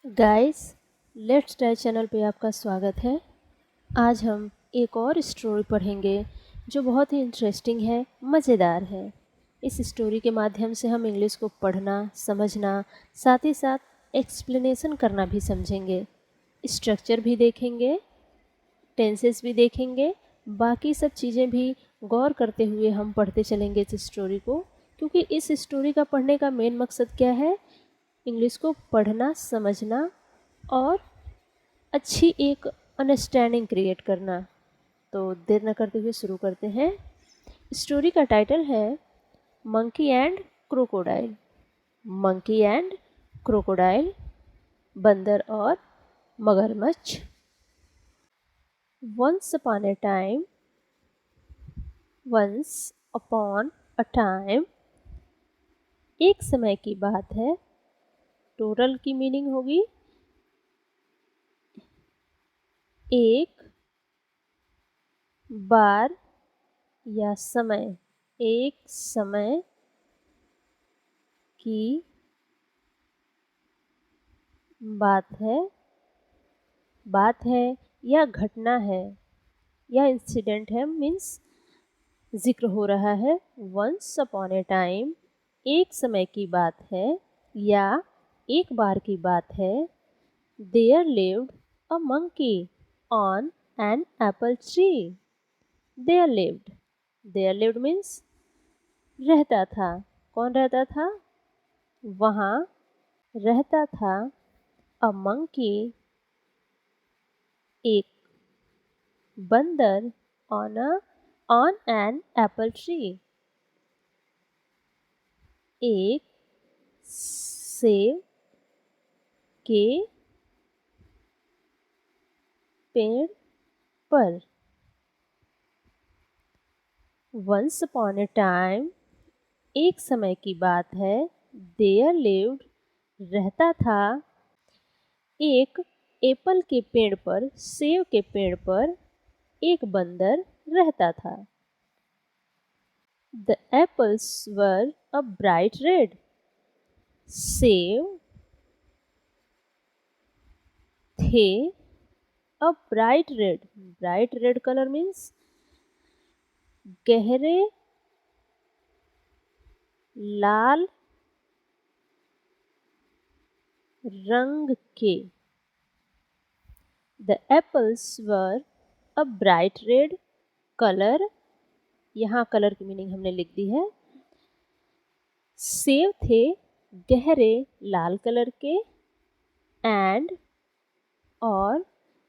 Guys, let's try channel पे आपका स्वागत है। आज हम एक और स्टोरी पढ़ेंगे जो बहुत ही इंटरेस्टिंग है, मज़ेदार है। इस स्टोरी के माध्यम से हम इंग्लिश को पढ़ना, समझना, साथ ही साथ एक्सप्लेनेशन करना भी समझेंगे। स्ट्रक्चर भी देखेंगे, टेंसेस भी देखेंगे, बाकी सब चीज़ें भी गौर करते हुए हम पढ़ते चलेंगे इस स्टोरी को, क्योंकि इस स्टोरी का पढ़ने का मेन मकसद क्या है? इंग्लिश को पढ़ना, समझना और अच्छी एक अंडरस्टैंडिंग क्रिएट करना। तो देर न करते हुए शुरू करते हैं। स्टोरी का टाइटल है monkey and crocodile. Monkey and crocodile, बंदर और मगरमच्छ। Once upon a time, once upon a time, एक समय की बात है। टोटल की मीनिंग होगी एक बार या समय, एक समय की बात है या घटना है या इंसिडेंट है, मीन्स जिक्र हो रहा है। वंस अपॉन ए टाइम, एक समय की बात है या एक बार की बात है। There lived a monkey on an apple tree. There lived, there lived means रहता था। कौन रहता था? वहाँ रहता था। अ मंकी, एक बंदर। ऑन एन एप्पल ट्री, एक सेब के पेड़ पर। वंस अपॉन ए टाइम, एक समय की बात है। देयर लिव्ड, रहता था। एक एप्पल के पेड़ पर, सेब के पेड़ पर एक बंदर रहता था। The apples were a bright red. सेब थे a bright red. Bright red colour means गहरे लाल रंग के। The apples were a bright red colour, यहाँ कलर की मीनिंग हमने लिख दी है। सेब थे गहरे लाल कलर के, एंड और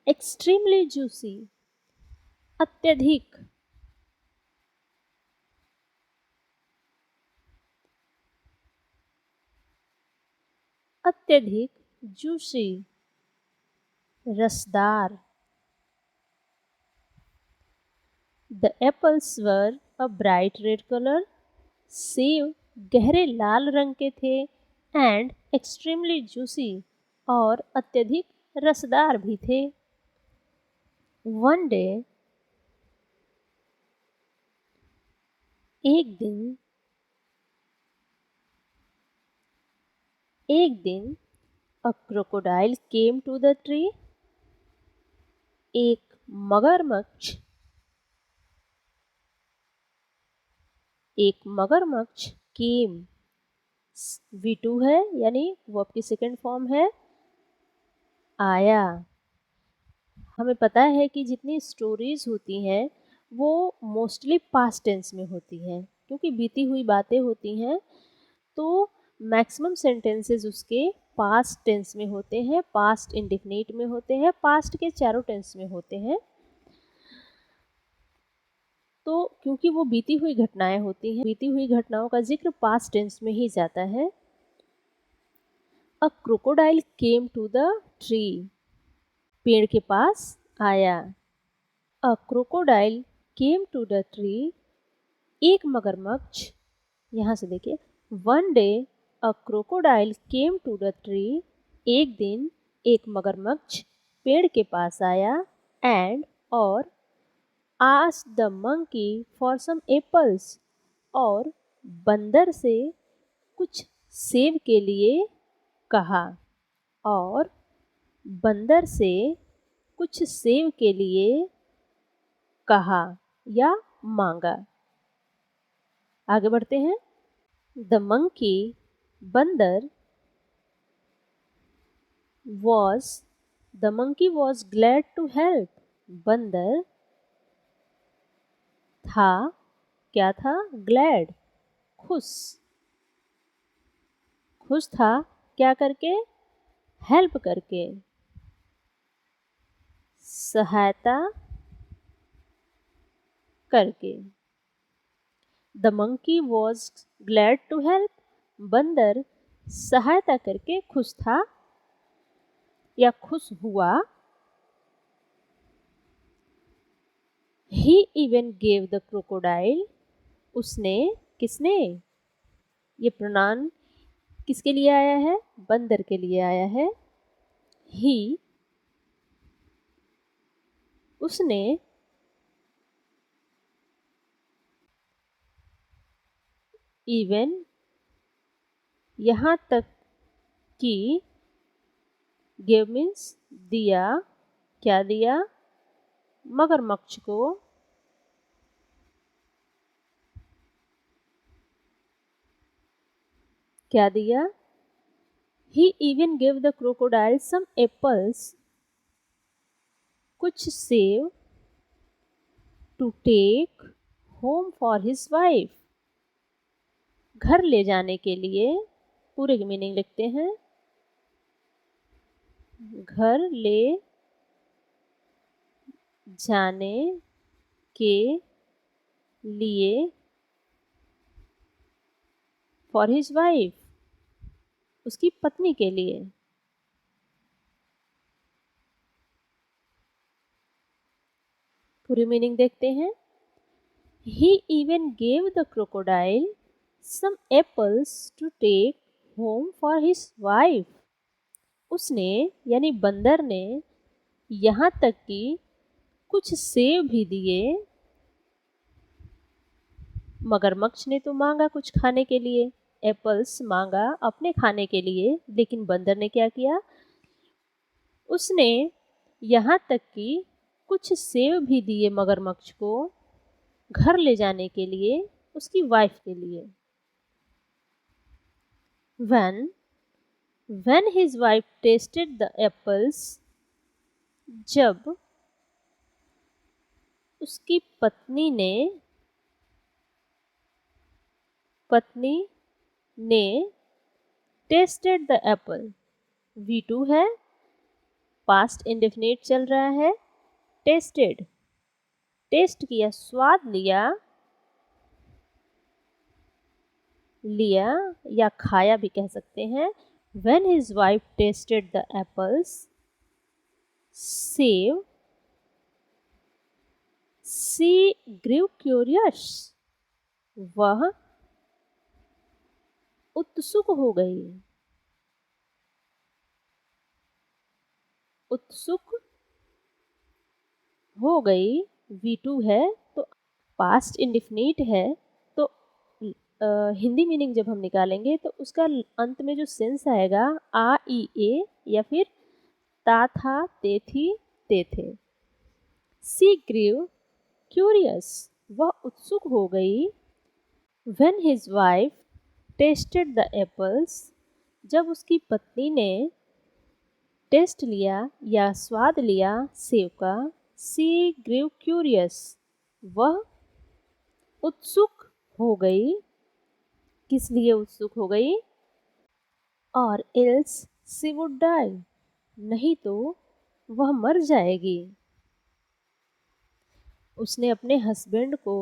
एक्सट्रीमली जूसी, अत्यधिक। अत्यधिक जूसी, रसदार। The apples were a bright red colour, सेब गहरे लाल रंग के थे, एंड एक्सट्रीमली जूसी, और अत्यधिक रसदार भी थे। वन डे, एक दिन, एक दिन, a crocodile came to the tree, एक मगरमच्छ, एक मगरमच्छ केम, V2 है, यानी वो आपकी सेकेंड फॉर्म है, आया। हमें पता है कि जितनी स्टोरीज होती हैं वो मोस्टली पास्ट टेंस में होती हैं, क्योंकि बीती हुई बातें होती हैं। तो मैक्सिमम सेंटेंसेस उसके पास्ट टेंस में होते हैं, पास्ट इंडेफिनिट में होते हैं, पास्ट के चारों टेंस में होते हैं। तो क्योंकि वो बीती हुई घटनाएं होती हैं, बीती हुई घटनाओं का जिक्र पास्ट टेंस में ही जाता है। A crocodile came to the tree, पेड़ के पास आया। A crocodile came to the tree, एक मगरमच्छ, यहाँ से देखिए, one day a crocodile came to the tree, एक दिन एक मगरमच्छ पेड़ के पास आया, एंड और asked the monkey for some apples, और बंदर से कुछ सेब के लिए कहा। और बंदर से कुछ सेव के लिए कहा या मांगा। आगे बढ़ते हैं। द मंकी, बंदर, was the monkey was glad to help। बंदर था, क्या था? ग्लैड, खुश, खुश था, क्या करके? हेल्प करके, सहायता करके। The monkey was glad to help, बंदर सहायता करके खुश था या खुश हुआ। He even gave the crocodile, उसने, किसने? ये प्रोनाउन किसके लिए आया है? बंदर के लिए आया है। ही, उसने, इवन, यहाँ तक कि, गिव मीन्स दिया, क्या दिया? मगरमच्छ को, क्या दिया? He even give the crocodile some apples, कुछ सेव, to take home for his wife, घर ले जाने के लिए। पूरे की मीनिंग लिखते हैं। घर ले जाने के लिए, फॉर हिज वाइफ, उसकी पत्नी के लिए। पूरी मीनिंग देखते हैं। He even gave the crocodile some apples to take home for his wife। उसने, यानी बंदर ने, यहाँ तक कि कुछ सेब भी दिए। मगरमच्छ ने तो मांगा कुछ खाने के लिए, एप्पल्स मांगा अपने खाने के लिए, लेकिन बंदर ने क्या किया? उसने यहाँ तक कि कुछ सेब भी दिए मगरमच्छ को घर ले जाने के लिए, उसकी वाइफ के लिए। When his wife tasted the apples, जब उसकी पत्नी ने tasted the apple, V2 है, पास्ट इंडेफिनिट चल रहा है। tasted, टेस्ट किया, स्वाद लिया, या खाया भी कह सकते हैं। When his wife tasted the apples, सेब, she grew curious, वह उत्सुक हो गई। उत्सुक हो गई, V2 है, तो पास्ट इंडिफिनिट है, तो हिंदी मीनिंग जब हम निकालेंगे तो उसका अंत में जो सेंस आएगा आ ई ए, या फिर ता था, ते थी, ते थे। सी ग्रीव क्यूरियस, वह उत्सुक हो गई। When his wife tested the apples, जब उसकी पत्नी ने टेस्ट लिया या स्वाद लिया सेब का। सी ग्रीव क्यूरियस, वह उत्सुक हो गई। किस लिए उत्सुक हो गई? और एल्स सी वुड डाई, नहीं तो वह मर जाएगी। उसने अपने हस्बैंड को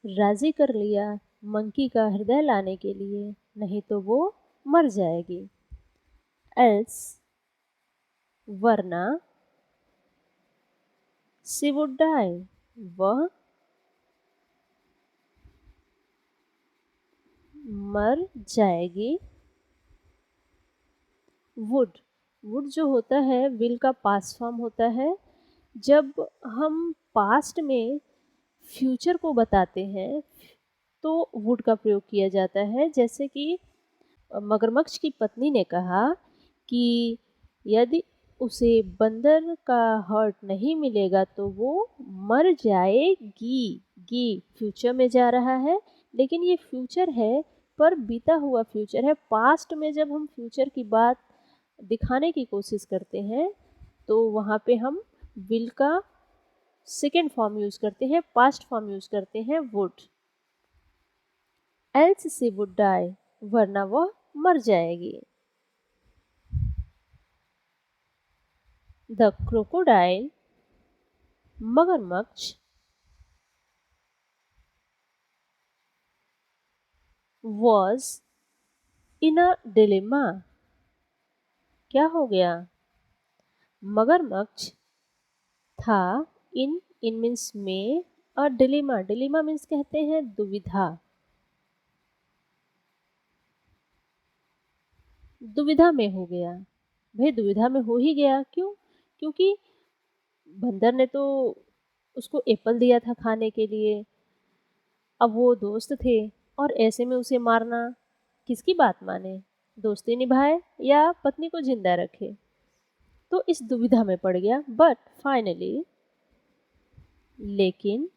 राजी कर लिया मंकी का हृदय लाने के लिए, नहीं तो वो मर जाएगी। एल्स, वरना, सी वुड डाई, वह मर जाएगी। वुड, वुड जो होता है विल का पास्ट फॉर्म होता है। जब हम पास्ट में फ्यूचर को बताते हैं तो वुड का प्रयोग किया जाता है। जैसे कि मगरमच्छ की पत्नी ने कहा कि यदि उसे बंदर का हर्ट नहीं मिलेगा तो वो मर जाएगी। गी फ्यूचर में जा रहा है, लेकिन ये फ्यूचर है पर बीता हुआ फ्यूचर है। पास्ट में जब हम फ्यूचर की बात दिखाने की कोशिश करते हैं तो वहाँ पे हम विल का सेकेंड फॉर्म यूज करते हैं, पास्ट फॉर्म यूज करते हैं would. Else she would die, वरना वह मर जाएगी। द क्रोकोडाइल, मगरमच्छ, was इन अ डिलेमा। क्या हो गया? मगरमच्छ था इन मीन्स में, और डिलेमा, डिलेमा मीन्स कहते हैं दुविधा। दुविधा में हो गया। भाई दुविधा में हो ही गया, क्यों? क्योंकि बंदर ने तो उसको एप्पल दिया था खाने के लिए। अब वो दोस्त थे और ऐसे में उसे मारना, किसकी बात माने? दोस्ती निभाए या पत्नी को जिंदा रखे? तो इस दुविधा में पड़ गया। बट फाइनली, लेकिन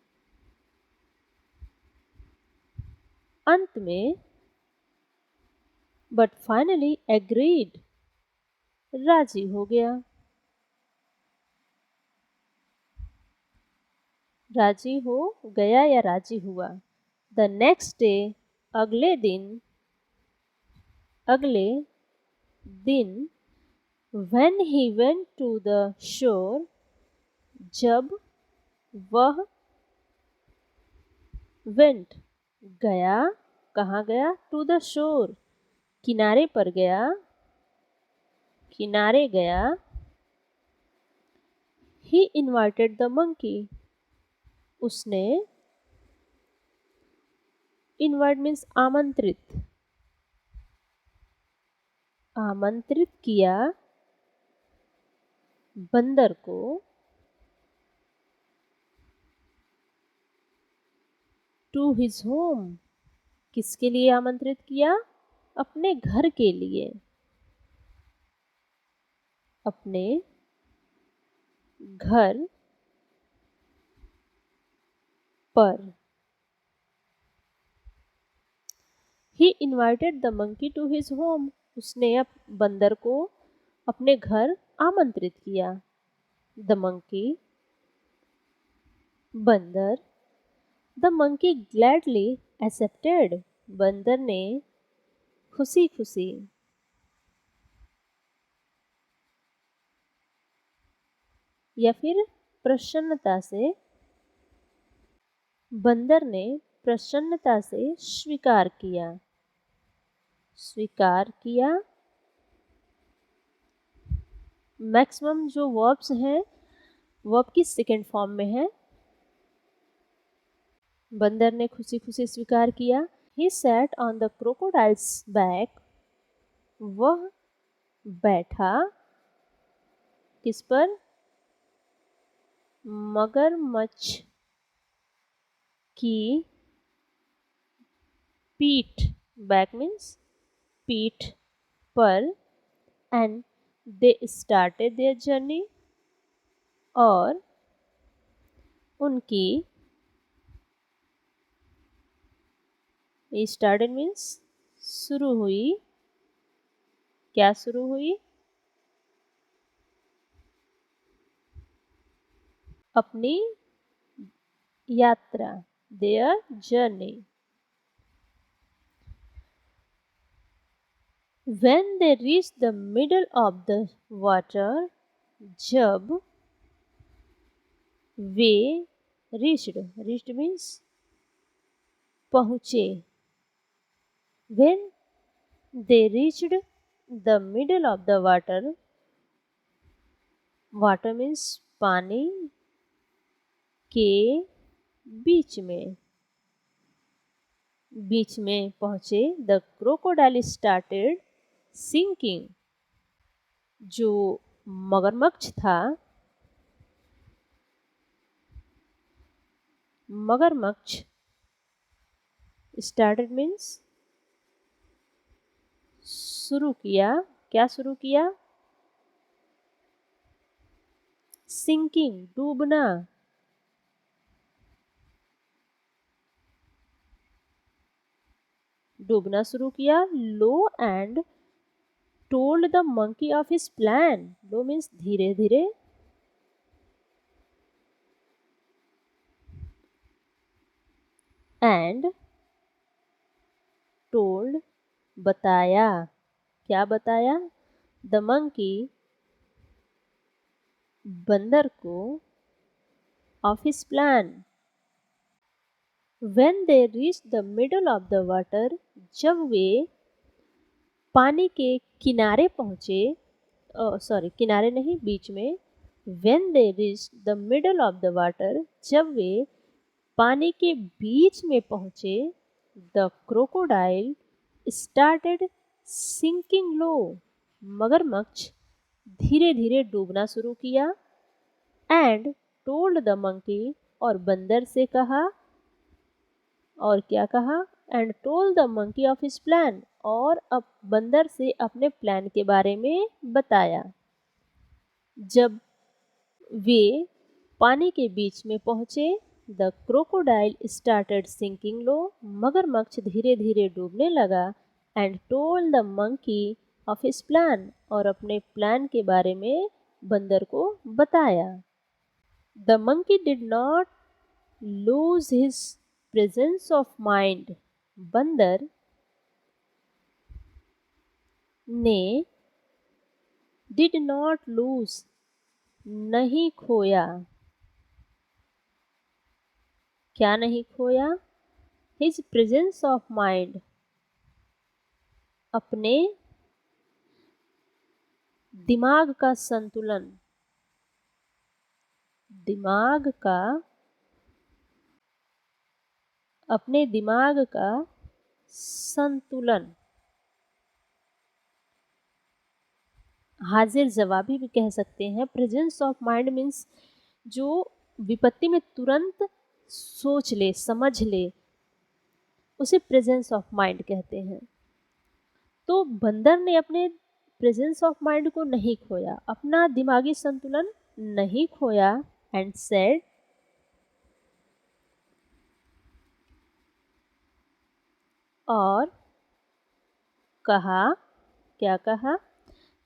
अंत में, बट फाइनली एग्रीड, राजी हो गया। राजी हो गया या राजी हुआ? द नेक्स्ट डे, अगले दिन, when he went to the shore, जब वह went गया, कहाँ गया? टू द शोर, किनारे पर गया, किनारे गया। ही इन्वाइटेड द मंकी, उसने, इन्वाइट मीन्स आमंत्रित, आमंत्रित किया बंदर को टू हिज होम। किसके लिए आमंत्रित किया? अपने घर के लिए, अपने घर पर। He invited the monkey to his home, उसने बंदर को अपने घर आमंत्रित किया। द मंकी, बंदर, द मंकी ग्लैडली एक्सेप्टेड, बंदर ने खुशी खुशी, या फिर प्रसन्नता से, बंदर ने प्रसन्नता से स्वीकार किया, स्वीकार किया। मैक्सिमम जो वर्ब्स हैं वर्ब की सेकेंड फॉर्म में है। बंदर ने खुशी खुशी स्वीकार किया। He sat on the crocodiles back, वह बैठा किस पर? मगरमच्छ की पीठ, बैक मीन्स पीठ पर। And they started their journey, और उनकी, स्टार्टेड मीन्स शुरू हुई। क्या शुरू हुई? अपनी यात्रा, their journey. When they reached the middle of the water, जब वे reached means पहुँचे। When they reached the middle of the water, water means पानी के बीच में, बीच में पहुँचे। द क्रोकोडाइल स्टार्टेड सिंकिंग, जो मगरमच्छ था, मगरमच्छ, स्टार्टेड मीन्स शुरू किया। क्या शुरू किया? सिंकिंग डूबना, डूबना शुरू किया। Low and told the monkey of his plan, low means धीरे धीरे, एंड टोल्ड बताया, क्या बताया? द मंकी बंदर को, of his plan. When they reached the middle of the water, जब वे पानी के किनारे पहुँचे, सॉरी किनारे नहीं बीच में, When they reached the middle of the water, जब वे पानी के बीच में पहुँचे, The crocodile started sinking low, मगरमच्छ धीरे धीरे डूबना शुरू किया। And told the monkey, और बंदर से कहा, और क्या कहा? And told the monkey of his plan, और अब बंदर से अपने प्लान के बारे में बताया। जब वे पानी के बीच में पहुंचे, द क्रोकोडाइल स्टार्टेड सिंकिंग लो, मगरमच्छ धीरे धीरे डूबने लगा। And told the monkey of his plan, और अपने प्लान के बारे में बंदर को बताया। The monkey did not lose his presence of mind, बंदर ने did not lose, नहीं खोया, क्या नहीं खोया? his presence of mind, अपने दिमाग का संतुलन, दिमाग का, अपने दिमाग का संतुलन, हाजिर जवाबी भी कह सकते हैं। प्रेजेंस ऑफ माइंड मीन्स जो विपत्ति में तुरंत सोच ले, समझ ले, उसे प्रेजेंस ऑफ माइंड कहते हैं। तो बंदर ने अपने प्रेजेंस ऑफ माइंड को नहीं खोया, अपना दिमागी संतुलन नहीं खोया। एंड सेड, और कहा, क्या कहा?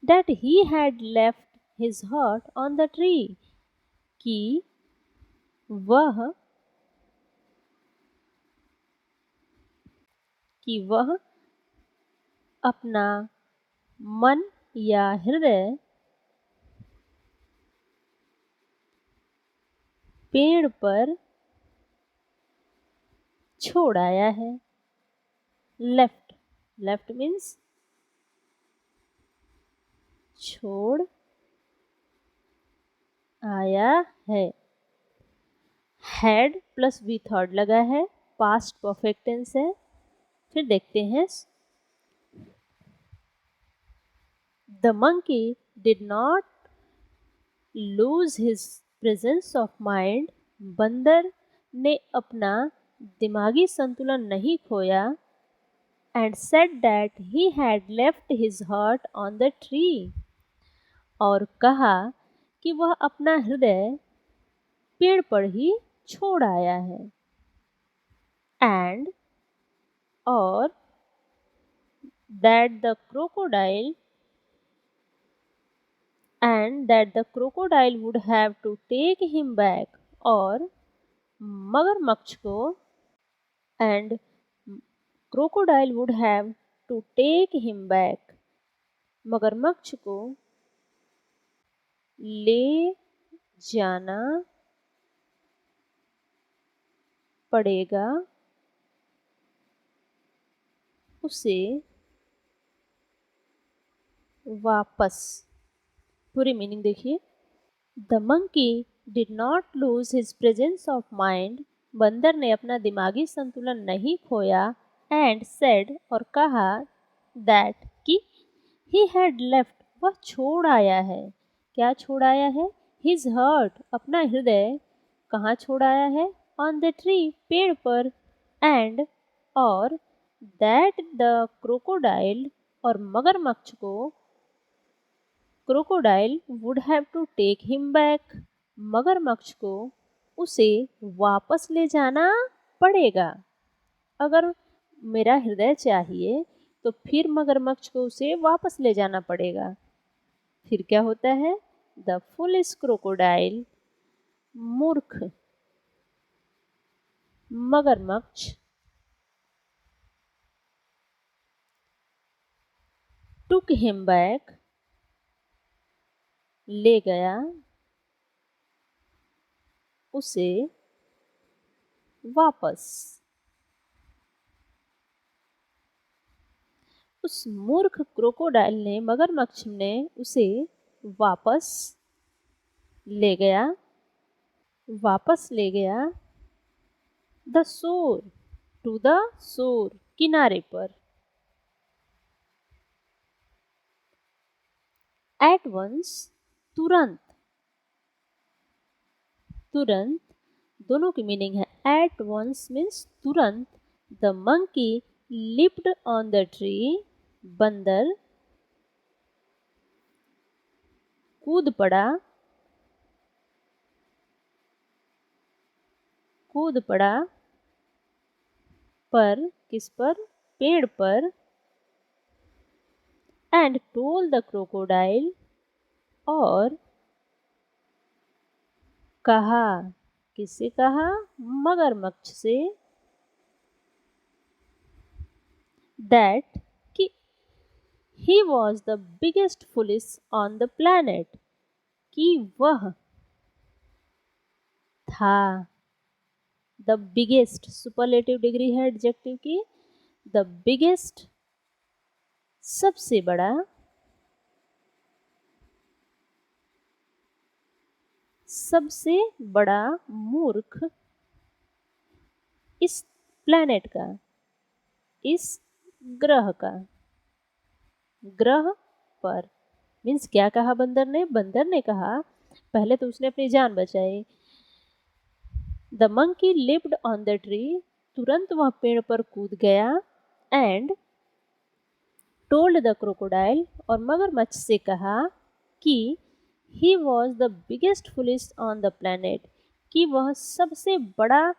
That he had left his heart on the tree, कि वह अपना मन या हृदय पेड़ पर छोड़ आया है। लेफ्ट, लेफ्ट मीन्स छोड़ आया है। हैड प्लस वी थर्ड लगा है, पास्ट परफेक्ट टेंस है। फिर देखते हैं, the monkey did not lose his presence of mind, बंदर ने अपना दिमागी संतुलन नहीं खोया। And said that he had left his heart on the tree, और कहा कि वह अपना हृदय पेड़ पर ही छोड़ आया है। एंड, और that the crocodile would have to take him back, और मगरमच्छ को, and crocodile would have to take him back, मगरमच्छ को ले जाना पड़ेगा उसे वापस। पूरी मीनिंग देखिए। The monkey did not lose his presence of mind, बंदर ने अपना दिमागी संतुलन नहीं खोया। एंड सेड, और कहा, दैट कि ही हैड लेफ्ट, वह छोड़ आया है। क्या छोड़ आया है? हिज हार्ट, अपना हृदय कहाँ छोड़ आया है? ऑन द ट्री, पेड़ पर। एंड, और दैट द क्रोकोडाइल, और मगरमच्छ को, crocodile would have to take him back, मगरमच्छ को उसे वापस ले जाना पड़ेगा। अगर मेरा हृदय चाहिए तो फिर मगरमच्छ को उसे वापस ले जाना पड़ेगा। फिर क्या होता है? द फुलिश क्रोकोडाइल, मूर्ख मगरमच्छ, टुक हिम बैक, ले गया उसे वापस। उस मूर्ख क्रोकोडाइल ने, मगरमच्छ ने उसे वापस ले गया, वापस ले गया the shore, to the shore, किनारे पर। एट वंस, तुरंत, तुरंत दोनों की मीनिंग है। एट वंस मीन्स तुरंत। The monkey lipped on the tree, बंदर कूद पड़ा, कूद पड़ा पर, किस पर? पेड़ पर। एंड टोल्ड द क्रोकोडाइल, और कहा, किससे कहा? मगरमच्छ से। दैट, कि he was the biggest foolish on the planet, कि वह था। द बिगेस्ट सुपरलेटिव डिग्री है एडजेक्टिव की। द बिगेस्ट सबसे बड़ा, सबसे बड़ा मूर्ख इस प्लैनेट का, इस ग्रह का। ग्रह पर मीन्स क्या कहा बंदर ने? बंदर ने कहा, पहले तो उसने अपनी जान बचाई। The monkey lived on the tree, तुरंत वह पेड़ पर कूद गया। एंड टोल्ड द क्रोकोडाइल, और मगरमच्छ से कहा कि he was the biggest foolish on the planet, कि वह सबसे बड़ा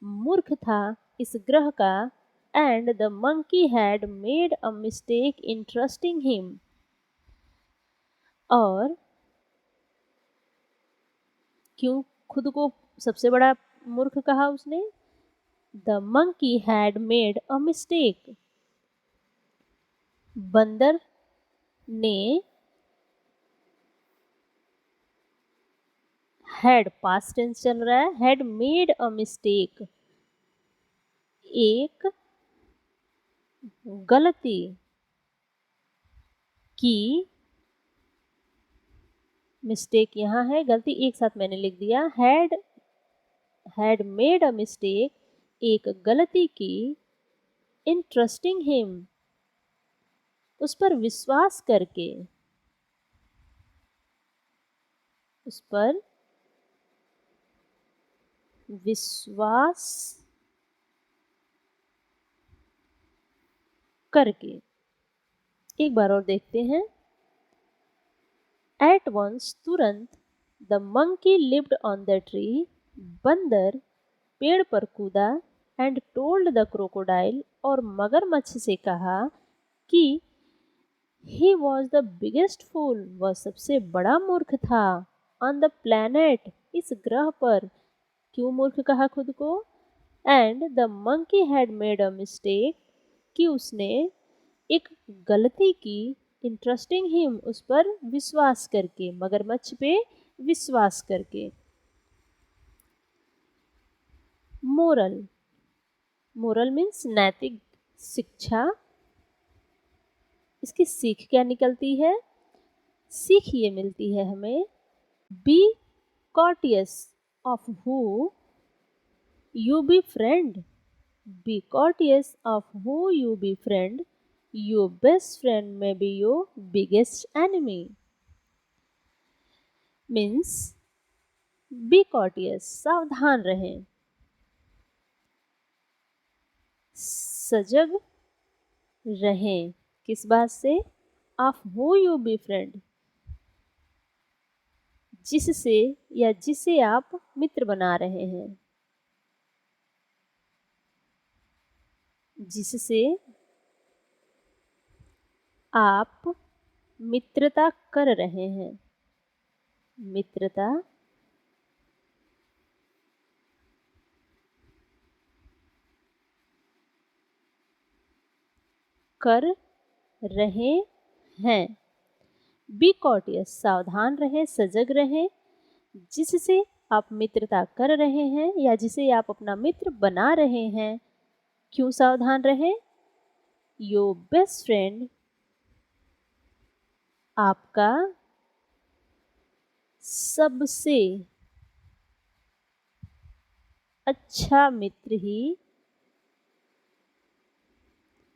मूर्ख था इस ग्रह का। And the monkey had made a mistake in trusting him, और क्यों खुद को सबसे बड़ा मूर्ख कहा उसने? The monkey had made a mistake, बंदर ने, हैड पास्ट टेंस चल रहा है, हैड मेड अ मिस्टेक, एक गलती की। मिस्टेक यहाँ है, गलती एक साथ मैंने लिख दिया। हैड मेड अ मिस्टेक, एक गलती की। इन ट्रस्टिंग हिम, उस पर विश्वास करके, उस पर विश्वास करके। एक बार और देखते हैं। एट वंस, तुरंत, the monkey lived on the tree, बंदर पेड़ पर कूदा। एंड टोल्ड द क्रोकोडाइल, और मगरमच्छ से कहा कि ही वॉज द बिगेस्ट फूल, वह सबसे बड़ा मूर्ख था। ऑन द प्लैनेट, इस ग्रह पर। क्यों मूर्ख कहा खुद को? And the monkey had made a mistake, कि उसने एक गलती की। इंटरेस्टिंग हिम, उस पर विश्वास करके, मगरमच्छ पे विश्वास करके। मोरल, मोरल मीन्स नैतिक शिक्षा। इसकी सीख क्या निकलती है? सीख ये मिलती है हमें, be courteous of who you befriend. Be courteous of who you befriend. Your best friend may be your biggest enemy. Means be courteous, सावधान रहें, सजग रहें। किस बात से? Of who you befriend, जिससे या जिसे आप मित्र बना रहे हैं। जिससे आप मित्रता कर रहे हैं। मित्रता कर रहे हैं। बी कॉटियस, सावधान रहें, सजग रहें। जिससे आप मित्रता कर रहे हैं या जिसे आप अपना मित्र बना रहे हैं, क्यों सावधान रहें? योर बेस्ट फ्रेंड, आपका सबसे अच्छा मित्र ही,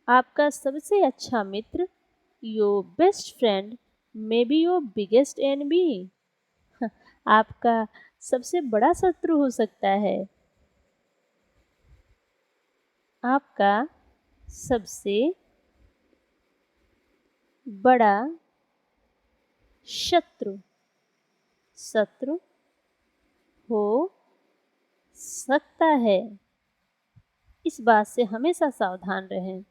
आपका सबसे अच्छा मित्र, your best friend may be your biggest enemy, आपका सबसे बड़ा शत्रु हो सकता है। आपका सबसे बड़ा शत्रु हो सकता है। इस बात से हमेशा सावधान रहें।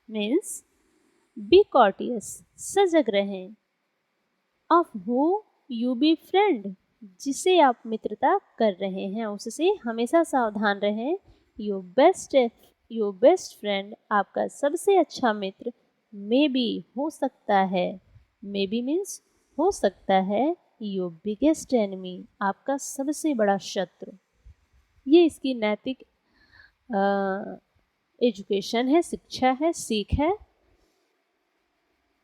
मीन्स बी कॉटियस, सजग रहें। Of who you be friend, जिसे आप मित्रता कर रहे हैं उससे हमेशा सावधान रहें। योर बेस्ट फ्रेंड, आपका सबसे अच्छा मित्र, मे बी हो सकता है, मे बी मीन्स हो सकता है, योर बिगेस्ट एनिमी, आपका सबसे बड़ा शत्रु। ये इसकी नैतिक एजुकेशन है, शिक्षा है, सीख है।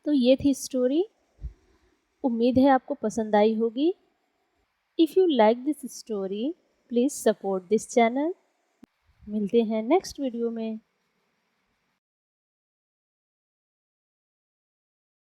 तो ये थी स्टोरी। उम्मीद है आपको पसंद आई होगी। If you like this story, please support this channel. मिलते हैं नेक्स्ट वीडियो में।